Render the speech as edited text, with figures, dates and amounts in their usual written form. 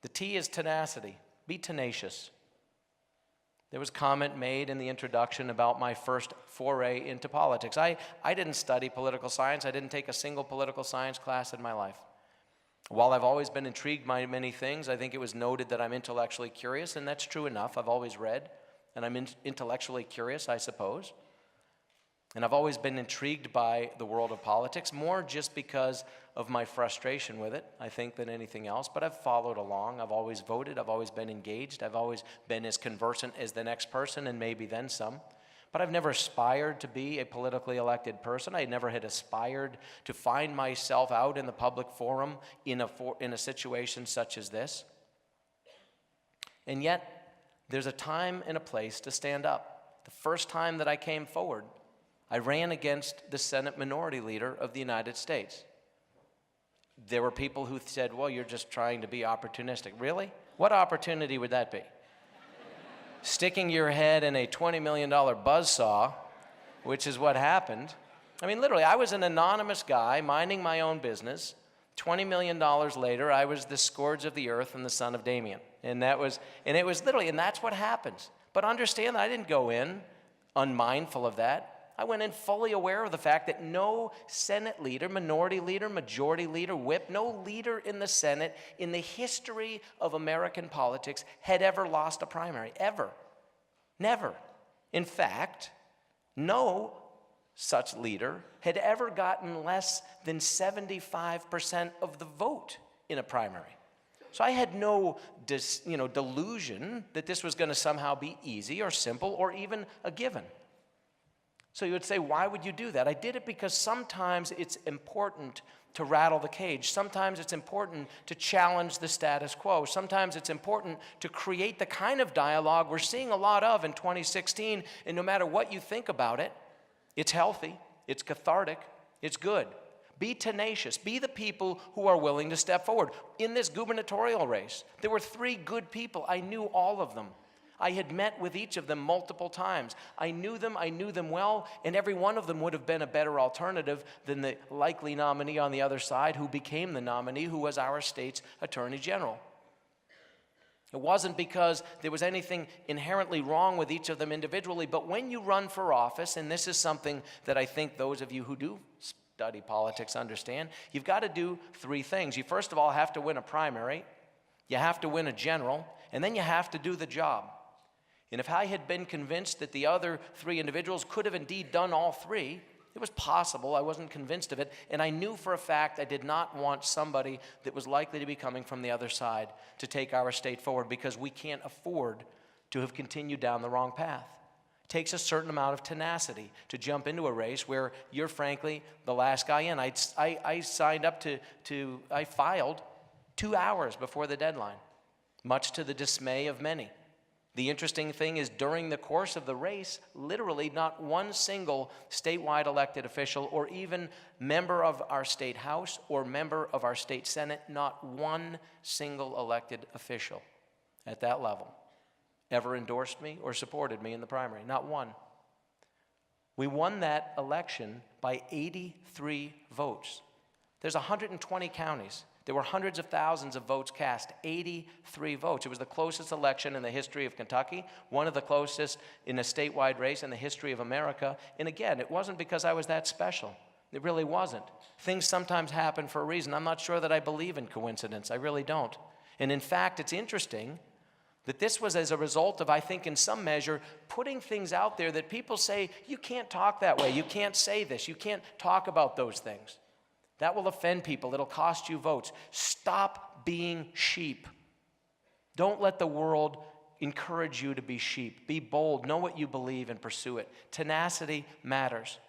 The T is tenacity. Be tenacious. There was a comment made in the introduction about my first foray into politics. I didn't study political science. I didn't take a single political science class in my life. While I've always been intrigued by many things, I think it was noted that I'm intellectually curious, and that's true enough. I've always read, and I'm intellectually curious, I suppose. And I've always been intrigued by the world of politics, more just because of my frustration with it, I think, than anything else. But I've followed along. I've always voted. I've always been engaged. I've always been as conversant as the next person, and maybe then some. But I've never aspired to be a politically elected person. I never had aspired to find myself out in the public forum in a situation such as this. And yet, there's a time and a place to stand up. The first time that I came forward, I ran against the Senate Minority Leader of the United States. There were people who said, well, you're just trying to be opportunistic. Really? What opportunity would that be? Sticking your head in a $20 million buzzsaw, which is what happened. I mean, literally, I was an anonymous guy minding my own business. $20 million later, I was the scourge of the earth and the son of Damien. And it was literally, and that's what happens. But understand that I didn't go in unmindful of that. I went in fully aware of the fact that no Senate leader, minority leader, majority leader, whip, no leader in the Senate in the history of American politics had ever lost a primary, ever. Never. In fact, no such leader had ever gotten less than 75% of the vote in a primary. So I had no delusion that this was going to somehow be easy or simple or even a given. So you would say, why would you do that? I did it because sometimes it's important to rattle the cage. Sometimes it's important to challenge the status quo. Sometimes it's important to create the kind of dialogue we're seeing a lot of in 2016, and no matter what you think about it, it's healthy, it's cathartic, it's good. Be tenacious. Be the people who are willing to step forward. In this gubernatorial race, there were 3 good people. I knew all of them. I had met with each of them multiple times. I knew them well, and every one of them would have been a better alternative than the likely nominee on the other side who became the nominee, who was our state's attorney general. It wasn't because there was anything inherently wrong with each of them individually, but when you run for office, and this is something that I think those of you who do study politics understand, you've got to do 3 things. You first of all have to win a primary, you have to win a general, and then you have to do the job. And if I had been convinced that the other 3 individuals could have indeed done all 3, it was possible. I wasn't convinced of it. And I knew for a fact I did not want somebody that was likely to be coming from the other side to take our state forward, because we can't afford to have continued down the wrong path. It takes a certain amount of tenacity to jump into a race where you're frankly the last guy in. I signed up I filed 2 hours before the deadline, much to the dismay of many. The interesting thing is, during the course of the race, literally not one single statewide elected official or even member of our state house or member of our state senate, not one single elected official at that level ever endorsed me or supported me in the primary. Not one. We won that election by 83 votes. There's 120 counties. There were hundreds of thousands of votes cast, 83 votes. It was the closest election in the history of Kentucky, one of the closest in a statewide race in the history of America. And again, it wasn't because I was that special. It really wasn't. Things sometimes happen for a reason. I'm not sure that I believe in coincidence. I really don't. And in fact, it's interesting that this was as a result of, I think, in some measure, putting things out there that people say, you can't talk that way, you can't say this, you can't talk about those things. That will offend people. It'll cost you votes. Stop being sheep. Don't let the world encourage you to be sheep. Be bold. Know what you believe and pursue it. Tenacity matters.